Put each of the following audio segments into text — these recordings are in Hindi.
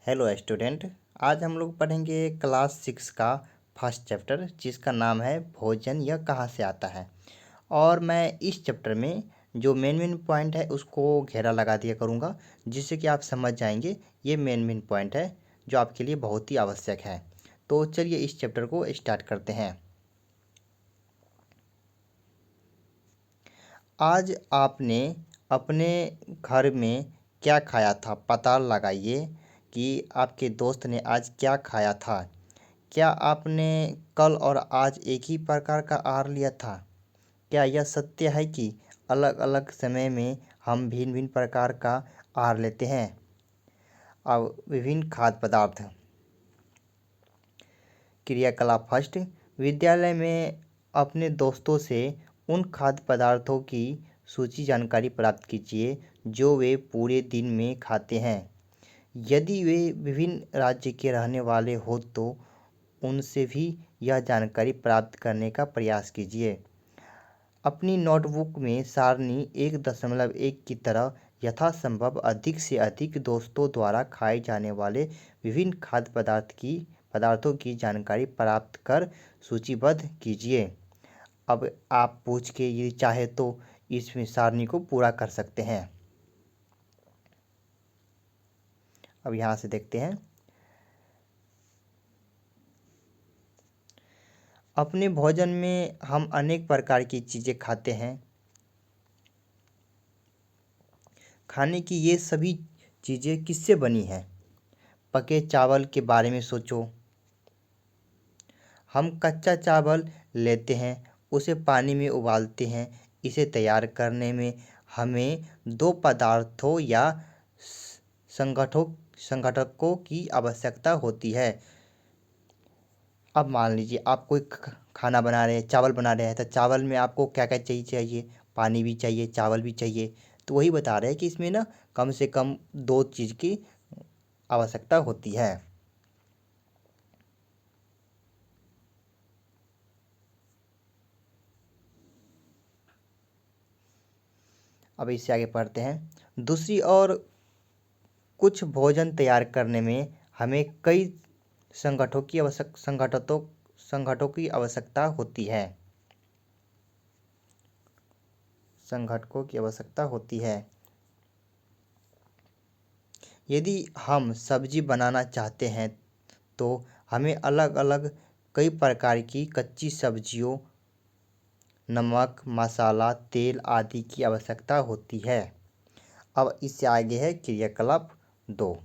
Hello student. आज हम लोग पढ़ेंगे क्लास 6 का फर्स्ट चैप्टर जिसका नाम है भोजन यह कहाँ से आता है। और मैं इस चैप्टर में जो मेन पॉइंट है उसको घेरा लगा दिया करूँगा जिससे कि आप समझ जाएंगे। ये मेन पॉइंट है जो आपके लिए बहुत ही आवश्यक है। तो चलिए इस चैप्टर को स्टार्ट करते हैं। आज आपने अपने घर में क्या खाया था, पता लगाइए कि आपके दोस्त ने आज क्या खाया था। क्या आपने कल और आज एक ही प्रकार का आहार लिया था? क्या यह सत्य है कि अलग अलग समय में हम भिन्न भिन्न प्रकार का आहार लेते हैं? अब विभिन्न खाद्य पदार्थ। क्रियाकलाप फर्स्ट, विद्यालय में अपने दोस्तों से उन खाद्य पदार्थों की सूची जानकारी प्राप्त कीजिए जो वे पूरे दिन में खाते हैं। यदि वे विभिन्न राज्य के रहने वाले हो तो उनसे भी यह जानकारी प्राप्त करने का प्रयास कीजिए। अपनी नोटबुक में सारणी 1.1 की तरह यथासंभव अधिक से अधिक दोस्तों द्वारा खाए जाने वाले विभिन्न खाद्य पदार्थों की जानकारी प्राप्त कर सूचीबद्ध कीजिए। अब आप पूछ के ये चाहे तो इस सारणी को पूरा कर सकते हैं। अब यहाँ से देखते हैं। अपने भोजन में हम अनेक प्रकार की चीज़ें खाते हैं। खाने की ये सभी चीज़ें किससे बनी हैं? पके चावल के बारे में सोचो। हम कच्चा चावल लेते हैं, उसे पानी में उबालते हैं। इसे तैयार करने में हमें दो पदार्थों या संगठकों की आवश्यकता होती है। अब मान लीजिए आप कोई खाना बना रहे हैं, चावल बना रहे हैं, तो चावल में आपको क्या क्या चाहिए? पानी भी चाहिए, चावल भी चाहिए। तो वही बता रहे हैं कि इसमें ना कम से कम दो चीज़ की आवश्यकता होती है। अब इससे आगे पढ़ते हैं। दूसरी ओर कुछ भोजन तैयार करने में हमें कई संगठनों की आवश्यकता होती है। संगठकों की आवश्यकता होती है। यदि हम सब्जी बनाना चाहते हैं तो हमें अलग अलग कई प्रकार की कच्ची सब्जियों, नमक, मसाला, तेल आदि की आवश्यकता होती है। अब इससे आगे है क्रियाकलाप 2।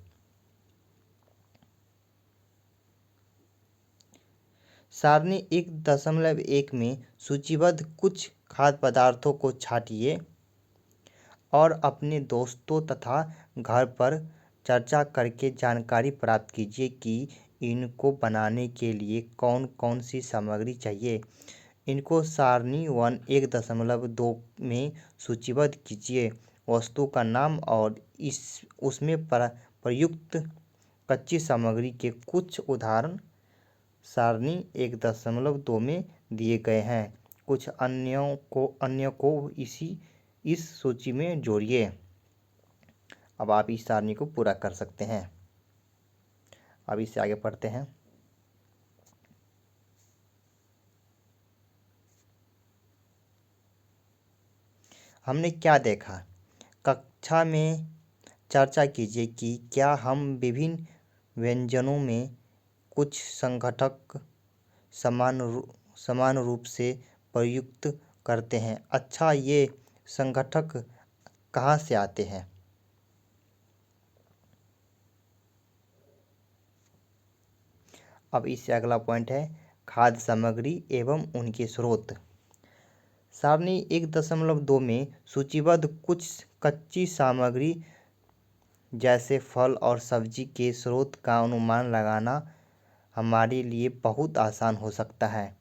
सारणी 1.1 में सूचीबद्ध कुछ खाद्य पदार्थों को छांटिए और अपने दोस्तों तथा घर पर चर्चा करके जानकारी प्राप्त कीजिए कि इनको बनाने के लिए कौन कौन सी सामग्री चाहिए। इनको सारणी 1.2 में सूचीबद्ध कीजिए। वस्तु का नाम और उसमें प्रयुक्त कच्ची सामग्री के कुछ उदाहरण सारणी 1.2 में दिए गए हैं। कुछ अन्य को इस सूची में जोड़िए। अब आप इस सारणी को पूरा कर सकते हैं। अब इससे आगे पढ़ते हैं। हमने क्या देखा? कक्षा में चर्चा कीजिए कि क्या हम विभिन्न व्यंजनों में कुछ संघटक समान रूप से प्रयुक्त करते हैं। अच्छा, ये संघटक कहाँ से आते हैं? अब इससे अगला पॉइंट है खाद्य सामग्री एवं उनके स्रोत। सारणी 1.2 में सूचीबद्ध कुछ कच्ची सामग्री जैसे फल और सब्जी के स्रोत का अनुमान लगाना हमारे लिए बहुत आसान हो सकता है।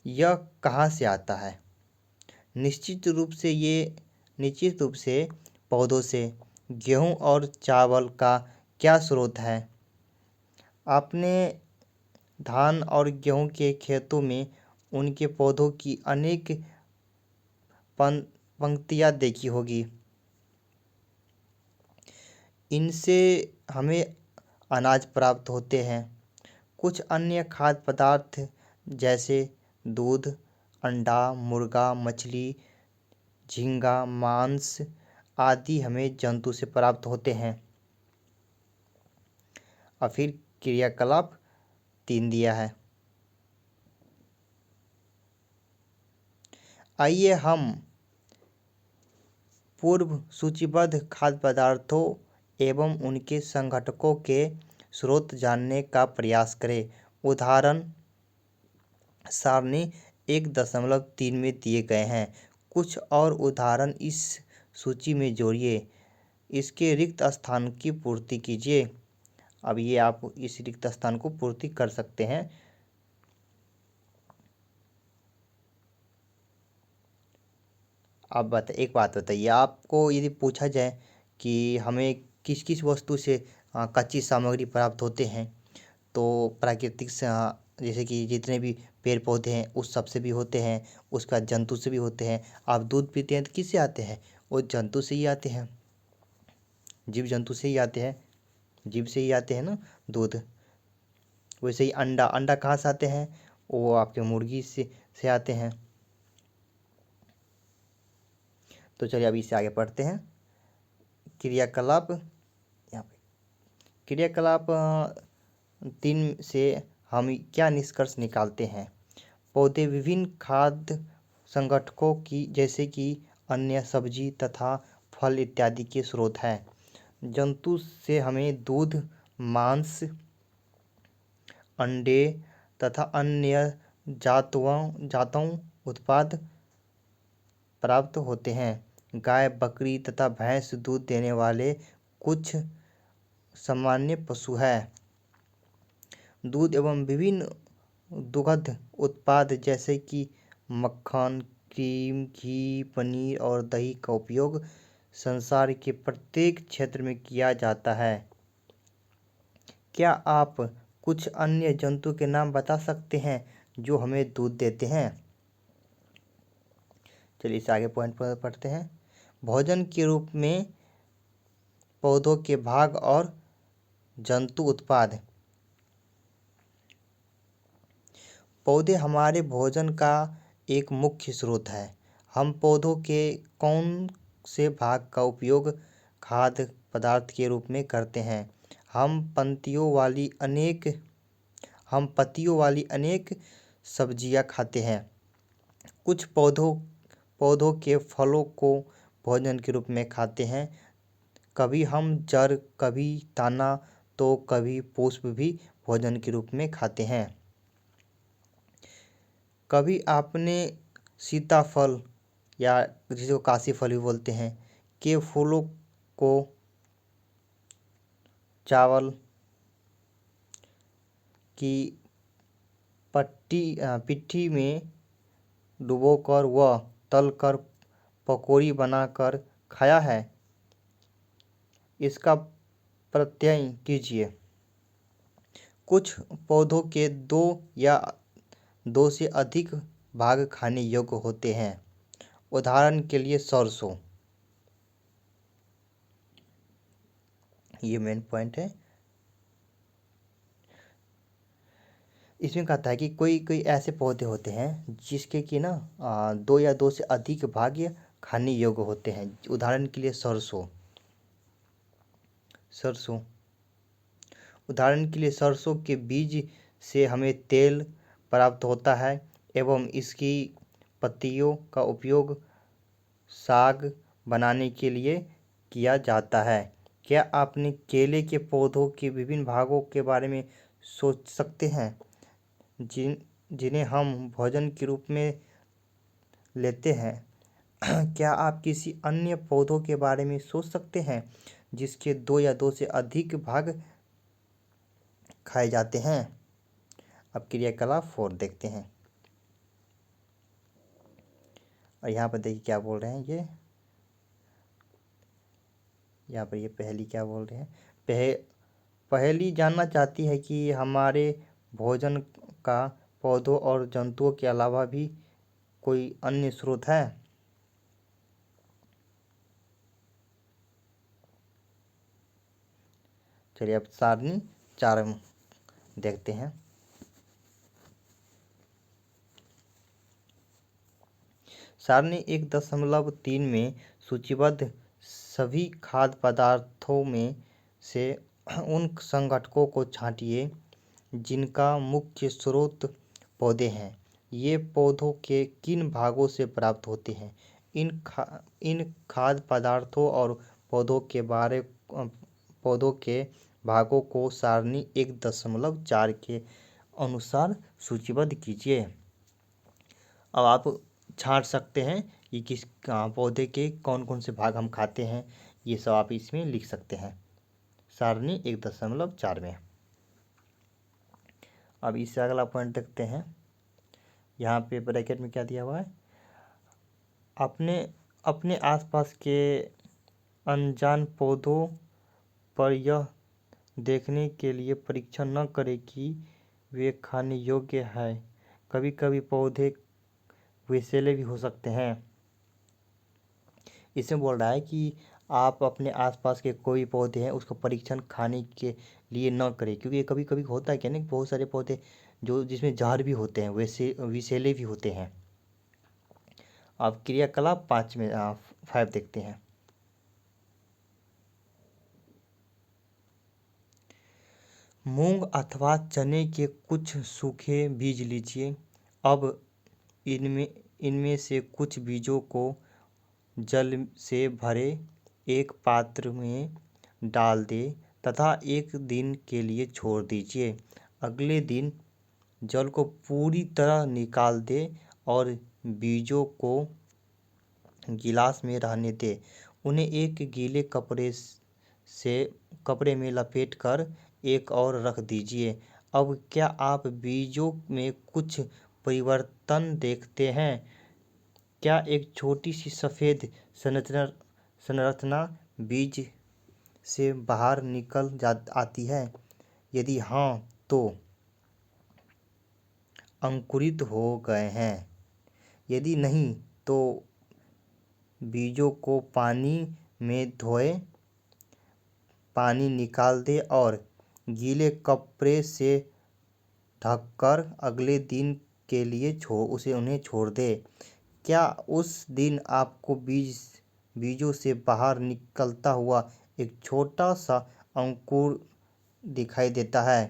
यह कहाँ से आता है? निश्चित रूप से पौधों से। गेहूं और चावल का क्या स्रोत है? आपने धान और गेहूं के खेतों में उनके पौधों की अनेक पंक्तियां देखी होगी। इनसे हमें अनाज प्राप्त होते हैं। कुछ अन्य खाद्य पदार्थ जैसे दूध, अंडा, मुर्गा, मछली, झींगा, मांस आदि हमें जंतु से प्राप्त होते हैं। और फिर क्रियाकलाप 3 दिया है। आइए हम पूर्व सूचीबद्ध खाद्य पदार्थों एवं उनके संघटकों के स्रोत जानने का प्रयास करें। उदाहरण सारणी 1.3 में दिए गए हैं। कुछ और उदाहरण इस सूची में जोड़िए। इसके रिक्त स्थान की पूर्ति कीजिए। अब ये आप इस रिक्त स्थान को पूर्ति कर सकते हैं। अब एक बात बताइए, आपको यदि पूछा जाए कि हमें किस किस वस्तु से कच्ची सामग्री प्राप्त होते हैं, तो प्राकृतिक से जैसे कि जितने भी पेड़ पौधे हैं उस सब से भी होते हैं, उसका जंतु से भी होते हैं। आप दूध पीते हैं तो किससे आते हैं? वो जंतु से ही आते हैं, जीव जंतु से ही आते हैं, जीव से ही आते हैं ना दूध। वैसे ही अंडा अंडा कहाँ से आते हैं? वो आपके मुर्गी से आते हैं। तो चलिए अभी इससे आगे पढ़ते हैं। क्रियाकलाप यहाँ पे क्रियाकलाप 3 से हम क्या निष्कर्ष निकालते हैं? पौधे विभिन्न खाद्य संगठकों की जैसे कि अन्य सब्जी तथा फल इत्यादि के स्रोत हैं। जंतु से हमें दूध, मांस, अंडे तथा अन्य जातों उत्पाद प्राप्त होते हैं। गाय, बकरी तथा भैंस दूध देने वाले कुछ सामान्य पशु हैं। दूध एवं विभिन्न दुग्ध उत्पाद जैसे कि मक्खन, क्रीम, घी, पनीर और दही का उपयोग संसार के प्रत्येक क्षेत्र में किया जाता है। क्या आप कुछ अन्य जंतु के नाम बता सकते हैं जो हमें दूध देते हैं? चलिए इस आगे पॉइंट पर पढ़ते हैं। भोजन के रूप में पौधों के भाग और जंतु उत्पाद। पौधे हमारे भोजन का एक मुख्य स्रोत है। हम पौधों के कौन से भाग का उपयोग खाद्य पदार्थ के रूप में करते हैं? हम पत्तियों वाली अनेक सब्जियां खाते हैं। कुछ पौधों के फलों को भोजन के रूप में खाते हैं। कभी हम जड़, कभी तना तो कभी पुष्प भी भोजन के रूप में खाते हैं। कभी आपने सीताफल या जिसको काशी फल भी बोलते हैं के फूलों को चावल की पिट्ठी में डुबोकर व तलकर पकौड़ी बनाकर खाया है? इसका प्रत्यय कीजिए। कुछ पौधों के दो या दो से अधिक भाग खाने योग्य होते हैं। उदाहरण के लिए सरसों। ये मेन पॉइंट है। इसमें कहता है कि कोई कोई ऐसे पौधे होते हैं जिसके कि ना 2 या 2 से अधिक भाग खाने योग्य होते हैं। उदाहरण के लिए सरसों। उदाहरण के लिए सरसों के बीज से हमें तेल प्राप्त होता है एवं इसकी पत्तियों का उपयोग साग बनाने के लिए किया जाता है। क्या आपने केले के पौधों के विभिन्न भागों के बारे में सोच सकते हैं जिन्हें हम भोजन के रूप में लेते हैं? क्या आप किसी अन्य पौधों के बारे में सोच सकते हैं जिसके 2 या 2 से अधिक भाग खाए जाते हैं? अब क्रियाकलाप 4 देखते हैं। और यहाँ पर देखिए क्या बोल रहे हैं ये। यहाँ पर ये पहेली क्या बोल रहे हैं। पहेली जानना चाहती है कि हमारे भोजन का पौधों और जंतुओं के अलावा भी कोई अन्य स्रोत है? चलिए अब सारणी 4 देखते हैं। सारणी 1.3 में सूचीबद्ध सभी खाद्य पदार्थों में से उन संगठकों को छांटिए जिनका मुख्य स्रोत पौधे हैं। ये पौधों के किन भागों से प्राप्त होते हैं? इन खाद्य पदार्थों और पौधों के भागों को सारणी 1.4 के अनुसार सूचीबद्ध कीजिए। अब आप छांट सकते हैं कि किस पौधे के कौन कौन से भाग हम खाते हैं, ये सब आप इसमें लिख सकते हैं सारणी 1.4 में। अब इससे अगला पॉइंट देखते हैं। यहाँ पे ब्रैकेट में क्या दिया हुआ है? अपने आसपास के अनजान पौधों पर यह देखने के लिए परीक्षण न करें कि वे खाने योग्य हैं। कभी कभी पौधे विषैले भी हो सकते हैं। इसमें बोल रहा है कि आप अपने आसपास के कोई पौधे हैं उसका परीक्षण खाने के लिए न करें, क्योंकि कभी कभी होता है क्या ना, बहुत सारे पौधे जो जिसमें जहर भी होते हैं, वैसे विषैले भी होते हैं। अब क्रियाकलाप 5 देखते हैं। मूंग अथवा चने के कुछ सूखे बीज लीजिए। अब इनमें से कुछ बीजों को जल से भरे एक पात्र में डाल दें तथा 1 दिन के लिए छोड़ दीजिए। अगले दिन जल को पूरी तरह निकाल दें और बीजों को गिलास में रहने दें। उन्हें एक गीले कपड़े में लपेटकर एक और रख दीजिए। अब क्या आप बीजों में कुछ परिवर्तन देखते हैं? क्या एक छोटी सी सफ़ेद संरचना बीज से बाहर निकल आती है? यदि हाँ, तो अंकुरित हो गए हैं। यदि नहीं, तो बीजों को पानी में धोएं, पानी निकाल दें और गीले कपड़े से ढककर अगले दिन के लिए उन्हें छोड़ दें। क्या उस दिन आपको बीजों से बाहर निकलता हुआ एक छोटा सा अंकुर दिखाई देता है?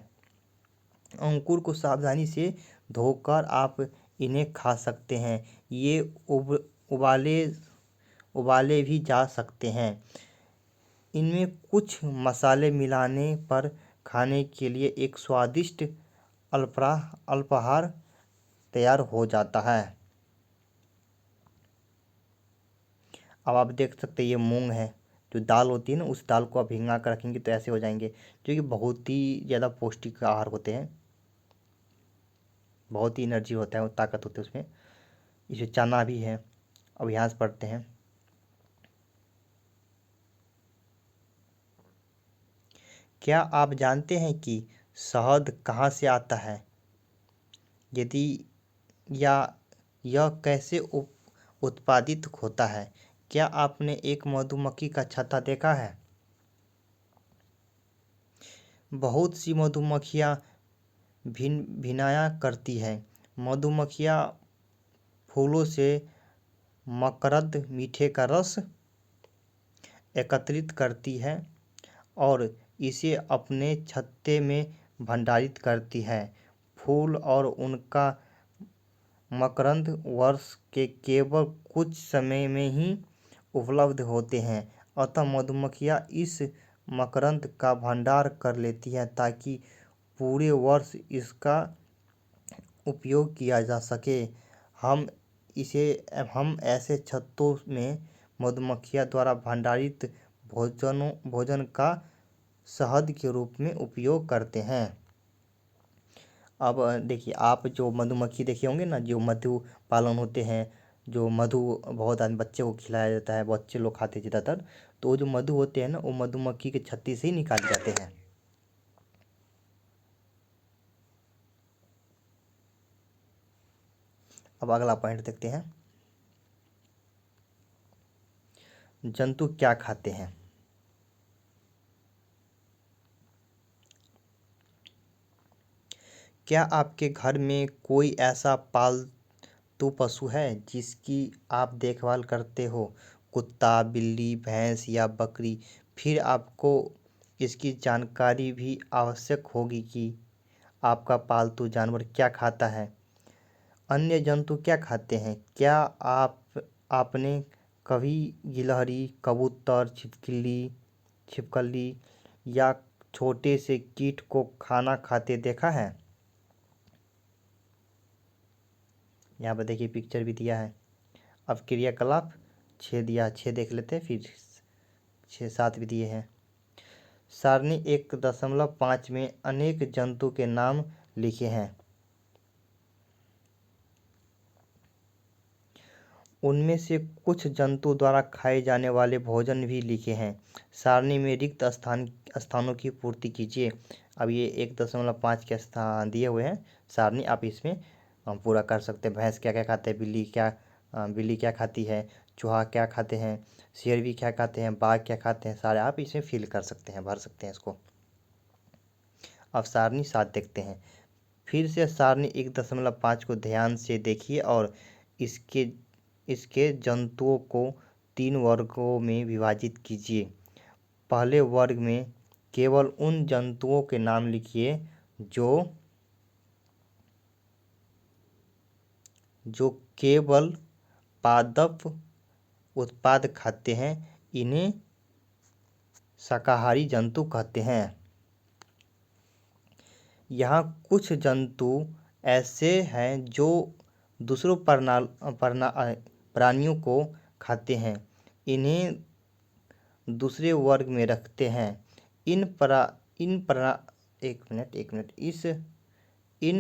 अंकुर को सावधानी से धोकर आप इन्हें खा सकते हैं। ये उबाले भी जा सकते हैं। इनमें कुछ मसाले मिलाने पर खाने के लिए एक स्वादिष्ट अल्पाहार तैयार हो जाता है। अब आप देख सकते हैं ये मूंग है, जो दाल होती है ना, उस दाल को आप भिंगा कर रखेंगे तो ऐसे हो जाएंगे, जो कि बहुत ही ज़्यादा पौष्टिक आहार होते हैं। बहुत ही एनर्जी होता है, वो ताकत होती है उसमें। इसमें चना भी है। अब यहाँ से पढ़ते हैं। क्या आप जानते हैं कि शहद कहाँ से आता है? यदि या यह कैसे उत्पादित होता है? क्या आपने एक मधुमक्खी का छत्ता देखा है? बहुत सी मधुमक्खियाँ भिनाया करती हैं। मधुमक्खियाँ फूलों से मकरंद, मीठे का रस एकत्रित करती है और इसे अपने छत्ते में भंडारित करती है। फूल और उनका मकरंद वर्ष के केवल कुछ समय में ही उपलब्ध होते हैं, अतः मधुमक्खियाँ इस मकरंद का भंडार कर लेती हैं ताकि पूरे वर्ष इसका उपयोग किया जा सके। हम ऐसे छत्तों में मधुमक्खियों द्वारा भंडारित भोजन का शहद के रूप में उपयोग करते हैं। अब देखिए, आप जो मधुमक्खी देखे होंगे ना, जो मधु पालन होते हैं, जो मधु बहुत आदमी बच्चे को खिलाया जाता है, बच्चे लोग खाते हैं ज़्यादातर, तो वो जो मधु होते हैं ना, वो मधुमक्खी के छत्ते से ही निकाले जाते हैं। अब अगला पॉइंट देखते हैं। जंतु क्या खाते हैं? क्या आपके घर में कोई ऐसा पालतू पशु है जिसकी आप देखभाल करते हो? कुत्ता, बिल्ली, भैंस या बकरी? फिर आपको इसकी जानकारी भी आवश्यक होगी कि आपका पालतू जानवर क्या खाता है। अन्य जंतु क्या खाते हैं? क्या आपने कभी गिलहरी, कबूतर, छिपकली या छोटे से कीट को खाना खाते देखा है? यहाँ पर देखिए पिक्चर भी दिया है। अब क्रियाकलाप 6 दिया, 6 देख लेते हैं, फिर 6 7 भी दिए हैं। सारणी 1.5 में अनेक जंतु के नाम लिखे हैं। उनमें से कुछ जंतु द्वारा खाए जाने वाले भोजन भी लिखे हैं। सारणी में रिक्त स्थानों की पूर्ति कीजिए। अब ये 1.5 के स्थान दिए हुए हैं सारणी, आप इसमें पूरा कर सकते हैं। भैंस क्या क्या खाते हैं, बिल्ली क्या खाती है, चूहा क्या खाते हैं, शेर भी क्या खाते हैं, बाघ क्या खाते हैं, सारे आप इसमें फिल कर सकते हैं, भर सकते हैं इसको। अब सारणी 7 देखते हैं। फिर से सारणी 1.5 को ध्यान से देखिए और इसके इसके जंतुओं को 3 वर्गों में विभाजित कीजिए। पहले वर्ग में केवल उन जंतुओं के नाम लिखिए जो केवल पादप उत्पाद खाते हैं, इन्हें शाकाहारी जंतु कहते हैं। यहाँ कुछ जंतु ऐसे हैं जो दूसरों प्राणियों को खाते हैं, इन्हें दूसरे वर्ग में रखते हैं। इन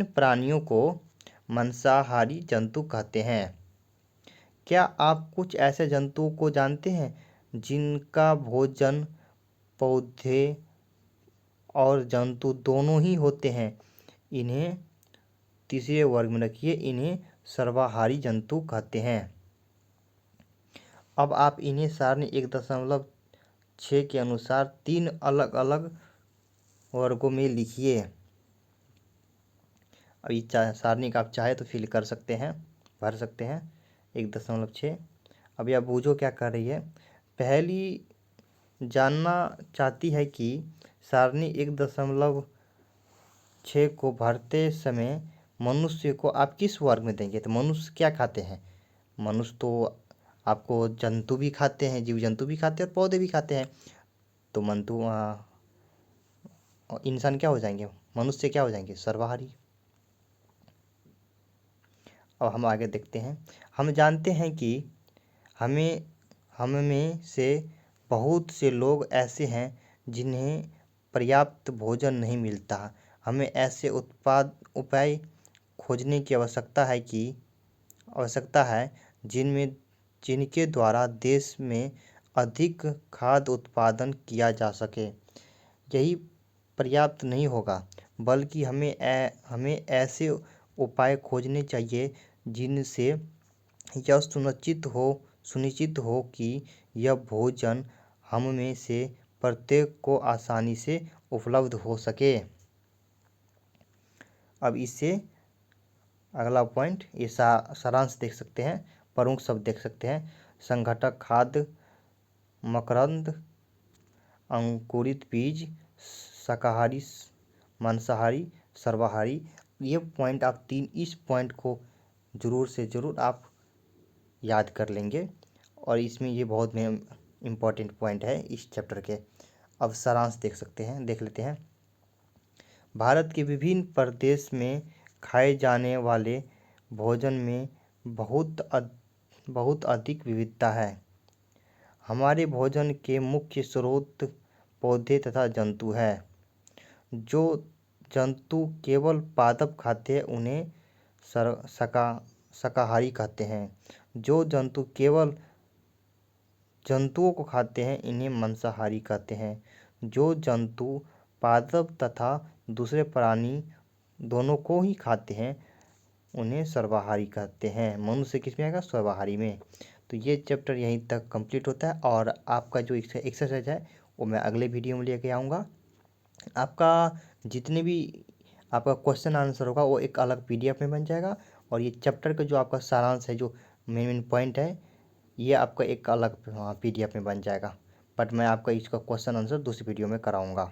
प्राणियों को मांसाहारी जंतु कहते हैं। क्या आप कुछ ऐसे जंतुओं को जानते हैं जिनका भोजन पौधे और जंतु दोनों ही होते हैं? इन्हें तीसरे वर्ग में रखिए, इन्हें सर्वाहारी जंतु कहते हैं। अब आप इन्हें सारणी 1.6 के अनुसार 3 अलग अलग वर्गों में लिखिए। अब इस सारणी का आप चाहे तो फिल कर सकते हैं, भर सकते हैं। 1.6। अब यह बूझो क्या कर रही है। पहली जानना चाहती है कि सारणी 1.6 को भरते समय मनुष्य को आप किस वर्ग में देंगे। तो मनुष्य क्या खाते हैं? मनुष्य तो आपको जंतु भी खाते हैं, जीव जंतु भी खाते हैं और पौधे भी खाते हैं। तो इंसान क्या हो जाएंगे, मनुष्य क्या हो जाएंगे, सर्वाहारी। अब हम आगे देखते हैं। हम जानते हैं कि हम में से बहुत से लोग ऐसे हैं जिन्हें पर्याप्त भोजन नहीं मिलता। हमें ऐसे उपाय खोजने की आवश्यकता है जिनके द्वारा देश में अधिक खाद्य उत्पादन किया जा सके। यही पर्याप्त नहीं होगा, बल्कि हमें ऐसे उपाय खोजने चाहिए जिनसे यह सुनिश्चित हो कि यह भोजन हम में से प्रत्येक को आसानी से उपलब्ध हो सके। अब इससे अगला पॉइंट, ये सारांश देख सकते हैं, प्रमुख शब्द देख सकते हैं। संघटक, खाद्य, मकरंद, अंकुरित बीज, शाकाहारी, मांसाहारी, सर्वाहारी। ये पॉइंट आप इस पॉइंट को ज़रूर से ज़रूर आप याद कर लेंगे और इसमें ये बहुत इम्पोर्टेंट पॉइंट है इस चैप्टर के। अब सारांश देख लेते हैं। भारत के विभिन्न प्रदेश में खाए जाने वाले भोजन में बहुत अधिक विविधता है। हमारे भोजन के मुख्य स्रोत पौधे तथा जंतु हैं। जो जंतु केवल पादप खाते हैं उन्हें शाकाहारी कहते हैं। जो जंतु केवल जंतुओं को खाते हैं इन्हें मांसाहारी कहते हैं। जो जंतु पादप तथा दूसरे प्राणी दोनों को ही खाते हैं उन्हें सर्वाहारी कहते हैं। मनुष्य किस में आएगा, सर्वाहारी में। तो ये चैप्टर यहीं तक कंप्लीट होता है और आपका जो एक्सरसाइज है वो मैं अगले वीडियो में लेके आऊँगा। आपका जितने भी आपका क्वेश्चन आंसर होगा वो एक अलग PDF में बन जाएगा, और ये चैप्टर का जो आपका सारांश है, जो मेन मेन पॉइंट है, ये आपका एक अलग PDF में बन जाएगा। बट मैं आपका इसका क्वेश्चन आंसर दूसरी वीडियो में कराऊंगा।